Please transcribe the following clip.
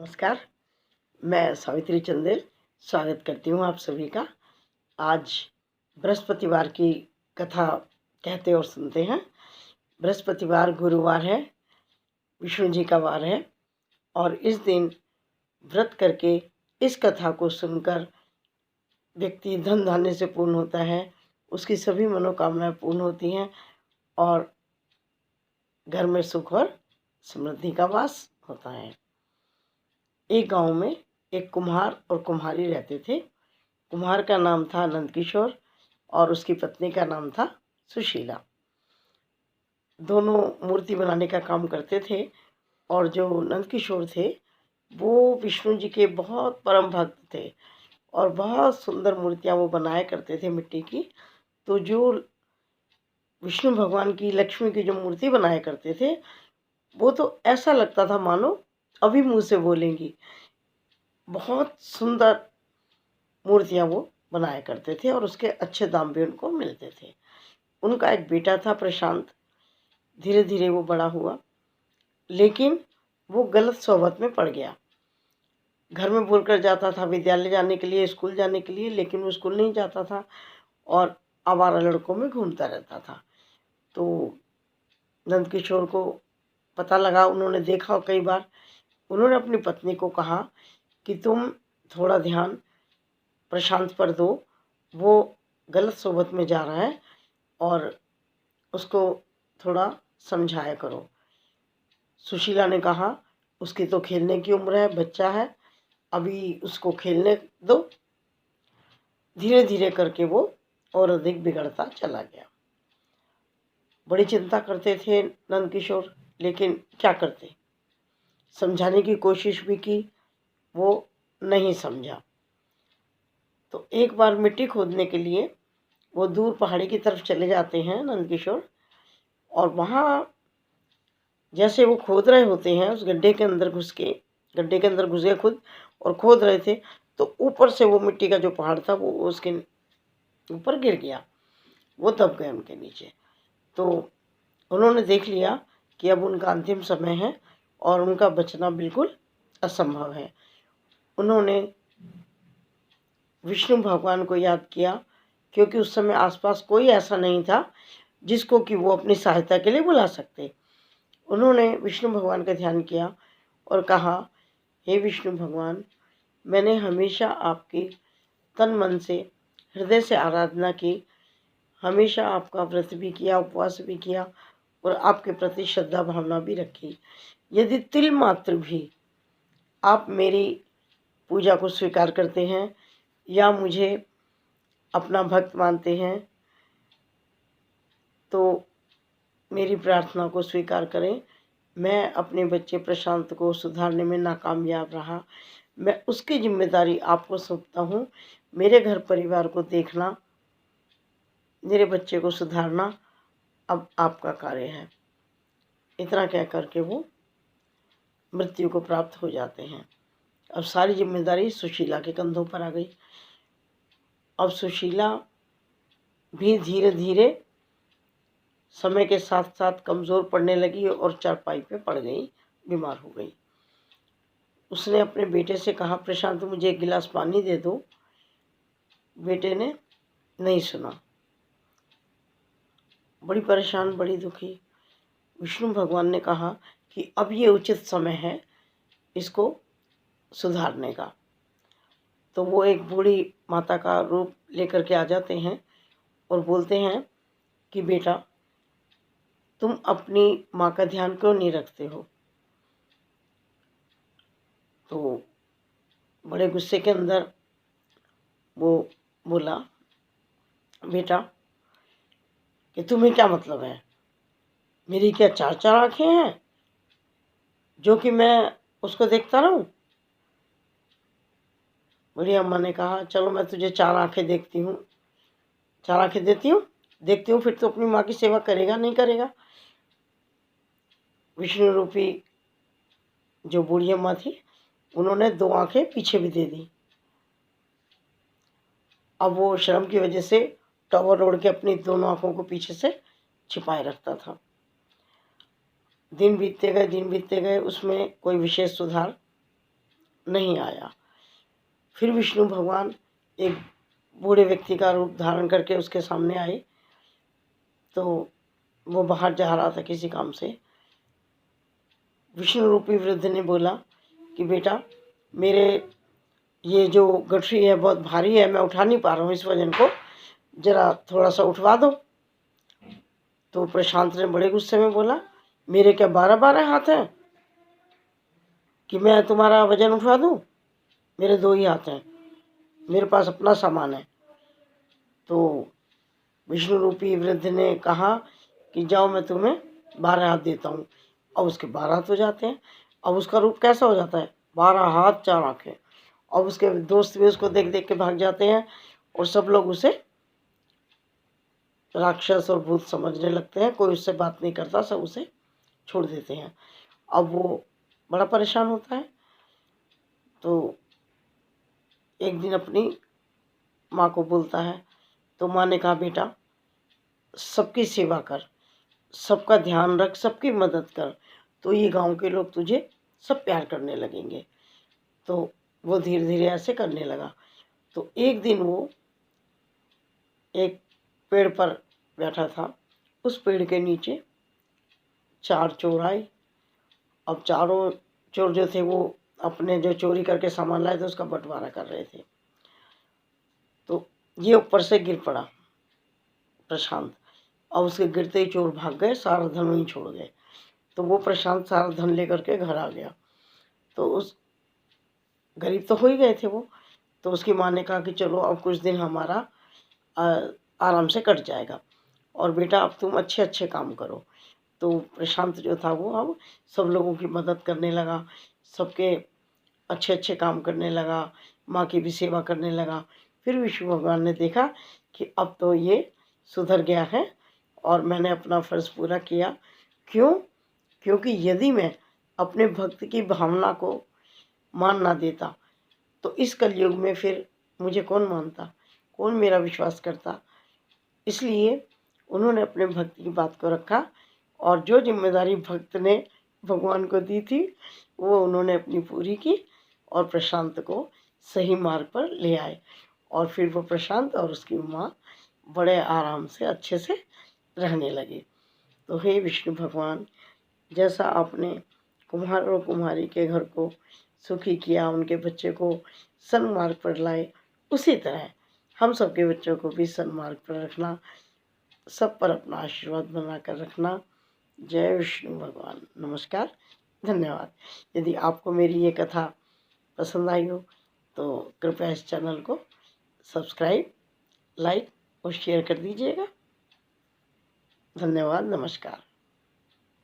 नमस्कार। मैं सावित्री चंदेल स्वागत करती हूँ आप सभी का। आज बृहस्पतिवार की कथा कहते और सुनते हैं। बृहस्पतिवार गुरुवार है, विष्णु जी का वार है और इस दिन व्रत करके इस कथा को सुनकर व्यक्ति धन धान्य से पूर्ण होता है, उसकी सभी मनोकामनाएं पूर्ण होती हैं और घर में सुख और समृद्धि का वास होता है। एक गांव में एक कुम्हार और कुम्हारी रहते थे। कुम्हार का नाम था नंदकिशोर और उसकी पत्नी का नाम था सुशीला। दोनों मूर्ति बनाने का काम करते थे और जो नंदकिशोर थे वो विष्णु जी के बहुत परम भक्त थे और बहुत सुंदर मूर्तियां वो बनाया करते थे मिट्टी की। तो जो विष्णु भगवान की, लक्ष्मी की जो मूर्ति बनाया करते थे वो तो ऐसा लगता था मानो अभी मुंह से बोलेंगी। बहुत सुंदर मूर्तियां वो बनाया करते थे और उसके अच्छे दाम भी उनको मिलते थे। उनका एक बेटा था प्रशांत। धीरे धीरे वो बड़ा हुआ, लेकिन वो गलत सोहबत में पड़ गया। घर में बोलकर जाता था विद्यालय जाने के लिए, स्कूल जाने के लिए, लेकिन वो स्कूल नहीं जाता था और आवारा लड़कों में घूमता रहता था। तो नंदकिशोर को पता लगा, उन्होंने देखा कई बार। उन्होंने अपनी पत्नी को कहा कि तुम थोड़ा ध्यान प्रशांत पर दो, वो गलत सोबत में जा रहा है और उसको थोड़ा समझाया करो। सुशीला ने कहा उसकी तो खेलने की उम्र है, बच्चा है, अभी उसको खेलने दो। धीरे धीरे करके वो और अधिक बिगड़ता चला गया। बड़ी चिंता करते थे नंदकिशोर, लेकिन क्या करते। समझाने की कोशिश भी की, वो नहीं समझा। तो एक बार मिट्टी खोदने के लिए वो दूर पहाड़ी की तरफ चले जाते हैं नंदकिशोर, और वहाँ जैसे वो खोद रहे होते हैं उस गड्ढे के अंदर घुस गए खुद और खोद रहे थे, तो ऊपर से वो मिट्टी का जो पहाड़ था वो उसके ऊपर गिर गया, वो दब गए उनके नीचे। तो उन्होंने देख लिया कि अब उनका अंतिम समय है और उनका बचना बिल्कुल असंभव है। उन्होंने विष्णु भगवान को याद किया, क्योंकि उस समय आसपास कोई ऐसा नहीं था जिसको कि वो अपनी सहायता के लिए बुला सकते। उन्होंने विष्णु भगवान का ध्यान किया और कहा, हे विष्णु भगवान, मैंने हमेशा आपकी तन मन से, हृदय से आराधना की, हमेशा आपका व्रत भी किया, उपवास भी किया और आपके प्रति श्रद्धा भावना भी रखी। यदि तिल मात्र भी आप मेरी पूजा को स्वीकार करते हैं या मुझे अपना भक्त मानते हैं तो मेरी प्रार्थना को स्वीकार करें। मैं अपने बच्चे प्रशांत को सुधारने में नाकामयाब रहा, मैं उसकी जिम्मेदारी आपको सौंपता हूँ। मेरे घर परिवार को देखना, मेरे बच्चे को सुधारना अब आपका कार्य है। इतना कह करके वो मृत्यु को प्राप्त हो जाते हैं। अब सारी जिम्मेदारी सुशीला के कंधों पर आ गई। अब सुशीला भी धीरे धीरे समय के साथ साथ कमज़ोर पड़ने लगी और चारपाई पे पड़ गई, बीमार हो गई। उसने अपने बेटे से कहा, प्रशांत मुझे एक गिलास पानी दे दो। बेटे ने नहीं सुना। बड़ी परेशान, बड़ी दुखी। विष्णु भगवान ने कहा कि अब ये उचित समय है इसको सुधारने का। तो वो एक बूढ़ी माता का रूप लेकर के आ जाते हैं और बोलते हैं कि बेटा, तुम अपनी माँ का ध्यान क्यों नहीं रखते हो। तो बड़े गुस्से के अंदर वो बोला, बेटा कि तुम्हें क्या मतलब है, मेरी क्या चार चार आँखें हैं जो कि मैं उसको देखता रहूं। बड़ी अम्मा ने कहा, चलो मैं तुझे चार आँखें देखती हूँ, चार आँखें देखती हूँ, फिर तो अपनी माँ की सेवा करेगा नहीं करेगा। विष्णु रूपी जो बूढ़ी अम्मा थी, उन्होंने दो आँखें पीछे भी दे दी। अब वो शर्म की वजह से टॉवल ओढ़ के अपनी दोनों आँखों को पीछे से छिपाए रखता था। दिन बीतते गए, उसमें कोई विशेष सुधार नहीं आया। फिर विष्णु भगवान एक बूढ़े व्यक्ति का रूप धारण करके उसके सामने आए। तो वो बाहर जा रहा था किसी काम से। विष्णु रूपी वृद्ध ने बोला कि बेटा, मेरे ये जो गठरी है बहुत भारी है, मैं उठा नहीं पा रहा हूँ इस वजन को, जरा थोड़ा सा उठवा दो। तो प्रशांत ने बड़े गुस्से में बोला, मेरे क्या 12-12 हाथ हैं कि मैं तुम्हारा वजन उठवा दूँ? मेरे 2 ही हाथ हैं, मेरे पास अपना सामान है। तो विष्णु रूपी वृद्ध ने कहा कि जाओ, मैं तुम्हें 12 हाथ देता हूँ। अब उसके 12 हाथ हो जाते हैं। अब उसका रूप कैसा हो जाता है? 12 हाथ 4 आँखें। अब उसके दोस्त भी उसको देख देख के भाग जाते हैं और सब लोग उसे राक्षस और भूत समझने लगते हैं। कोई उससे बात नहीं करता, सब उसे छोड़ देते हैं। अब वो बड़ा परेशान होता है। तो एक दिन अपनी माँ को बोलता है। तो माँ ने कहा, बेटा, सबकी सेवा कर, सबका ध्यान रख, सबकी मदद कर, तो ये गांव के लोग तुझे सब प्यार करने लगेंगे। तो वो धीरे धीरे ऐसे करने लगा। तो एक दिन वो एक पेड़ पर बैठा था। उस पेड़ के नीचे 4 चोर आए। अब चारों चोर जो थे वो अपने जो चोरी करके सामान लाए थे उसका बंटवारा कर रहे थे। तो ये ऊपर से गिर पड़ा प्रशांत। और उसके गिरते ही चोर भाग गए, सारा धन वहीं छोड़ गए। तो वो प्रशांत सारा धन लेकर के घर आ गया। तो उस गरीब तो हो ही गए थे वो। तो उसकी माँ ने कहा कि चलो अब कुछ दिन हमारा आराम से कट जाएगा, और बेटा अब तुम अच्छे अच्छे काम करो। तो प्रशांत जो था वो अब सब लोगों की मदद करने लगा, सबके अच्छे अच्छे काम करने लगा, माँ की भी सेवा करने लगा। फिर विष्णु भगवान ने देखा कि अब तो ये सुधर गया है और मैंने अपना फ़र्ज़ पूरा किया। क्यों? क्योंकि यदि मैं अपने भक्त की भावना को मान ना देता तो इस कलयुग में फिर मुझे कौन मानता, कौन मेरा विश्वास करता। इसलिए उन्होंने अपने भक्त की बात को रखा, और जो जिम्मेदारी भक्त ने भगवान को दी थी वो उन्होंने अपनी पूरी की और प्रशांत को सही मार्ग पर ले आए। और फिर वो प्रशांत और उसकी माँ बड़े आराम से अच्छे से रहने लगे। तो हे विष्णु भगवान, जैसा आपने कुम्हार और कुम्हारी के घर को सुखी किया, उनके बच्चे को सन्मार्ग पर लाए, उसी तरह हम सबके बच्चों को भी सन्मार्ग पर रखना, सब पर अपना आशीर्वाद बनाकर रखना। जय विष्णु भगवान। नमस्कार, धन्यवाद। यदि आपको मेरी ये कथा पसंद आई हो तो कृपया इस चैनल को सब्सक्राइब, लाइक और शेयर कर दीजिएगा। धन्यवाद, नमस्कार।